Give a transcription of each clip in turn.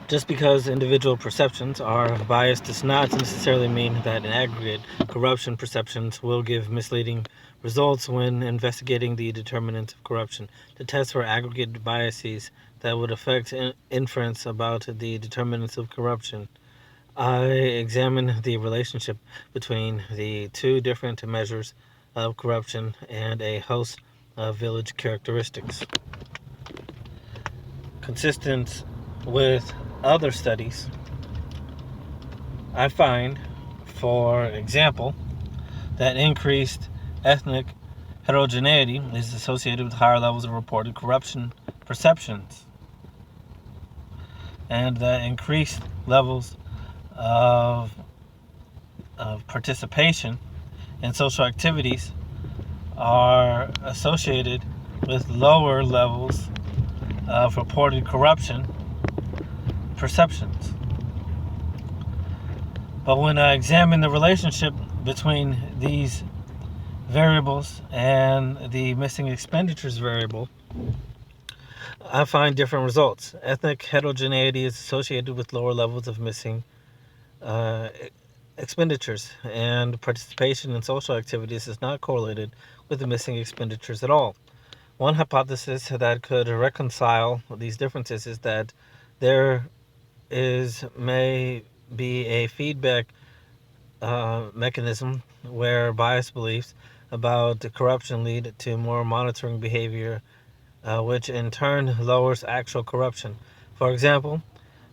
Just because individual perceptions are biased does not necessarily mean that in aggregate, corruption perceptions will give misleading results when investigating the determinants of corruption. To test for aggregate biases that would affect inference about the determinants of corruption, I examine the relationship between the two different measures of corruption and a host of village characteristics. Consistent with other studies, I find, for example, that increased ethnic heterogeneity is associated with higher levels of reported corruption perceptions, and that increased levels of, of participation in social activities are associated with lower levels of reported corruption perceptions. But when I examine the relationship between these variables and the missing expenditures variable, I find different results. Ethnic heterogeneity is associated with lower levels of missing uh, expenditures, and participation in social activities is not correlated with the missing expenditures at all. One hypothesis that could reconcile these differences is that there may be a feedback mechanism where biased beliefs about corruption lead to more monitoring behavior, which in turn lowers actual corruption. For example,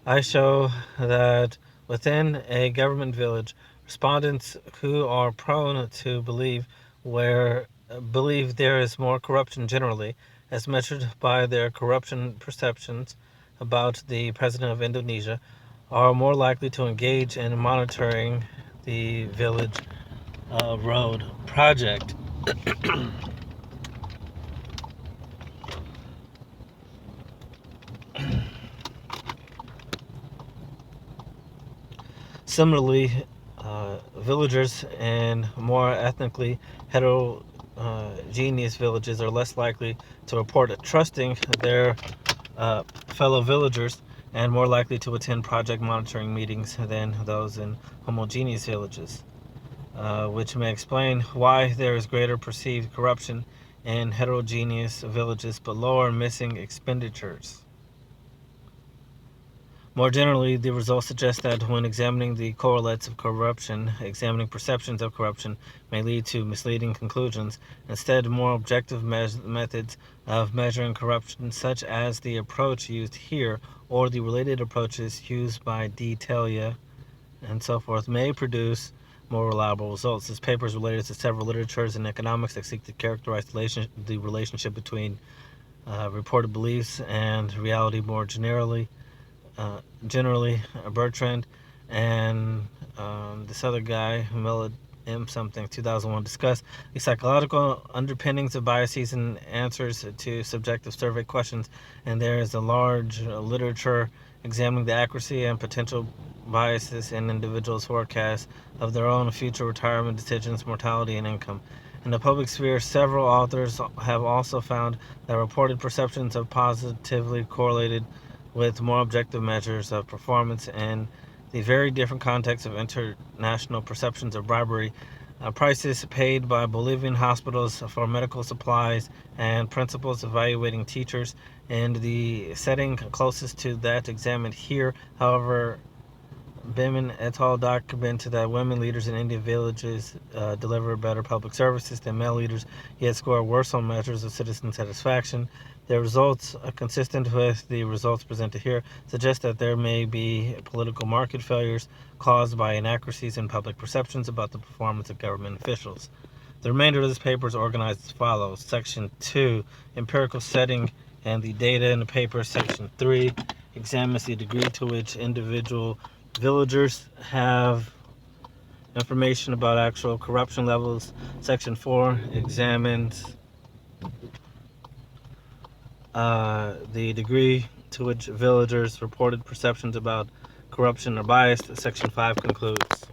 I show that within a government village, respondents who are prone to believe there is more corruption generally, as measured by their corruption perceptions about the president of Indonesia, are more likely to engage in monitoring the village road project. Similarly, villagers in more ethnically heterogeneous villages are less likely to report trusting their fellow villagers and more likely to attend project monitoring meetings than those in homogeneous villages, which may explain why there is greater perceived corruption in heterogeneous villages but lower missing expenditures. More generally, the results suggest that when examining the correlates of corruption, examining perceptions of corruption may lead to misleading conclusions. Instead, more objective methods of measuring corruption, such as the approach used here or the related approaches used by D. Talia and so forth, may produce more reliable results. This paper is related to several literatures in economics that seek to characterize the relationship between reported beliefs and reality more generally. Bertrand and this other guy, Millard M. something, 2001, discuss the psychological underpinnings of biases and answers to subjective survey questions. And there is a large literature examining the accuracy and potential biases in individuals' forecasts of their own future retirement decisions, mortality, and income. In the public sphere, several authors have also found that reported perceptions have positively correlated with more objective measures of performance in the very different context of international perceptions of bribery, prices paid by Bolivian hospitals for medical supplies, and principles evaluating teachers. In the setting closest to that examined here, however, Biman et al. Document that women leaders in Indian villages deliver better public services than male leaders, yet score worse on measures of citizen satisfaction. The results, consistent with the results presented here, suggest that there may be political market failures caused by inaccuracies in public perceptions about the performance of government officials. The remainder of this paper is organized as follows. Section 2, empirical setting and the data in the paper. Section 3 examines the degree to which individual villagers have information about actual corruption levels. Section 4 examines the degree to which villagers reported perceptions about corruption are biased. Section 5 concludes.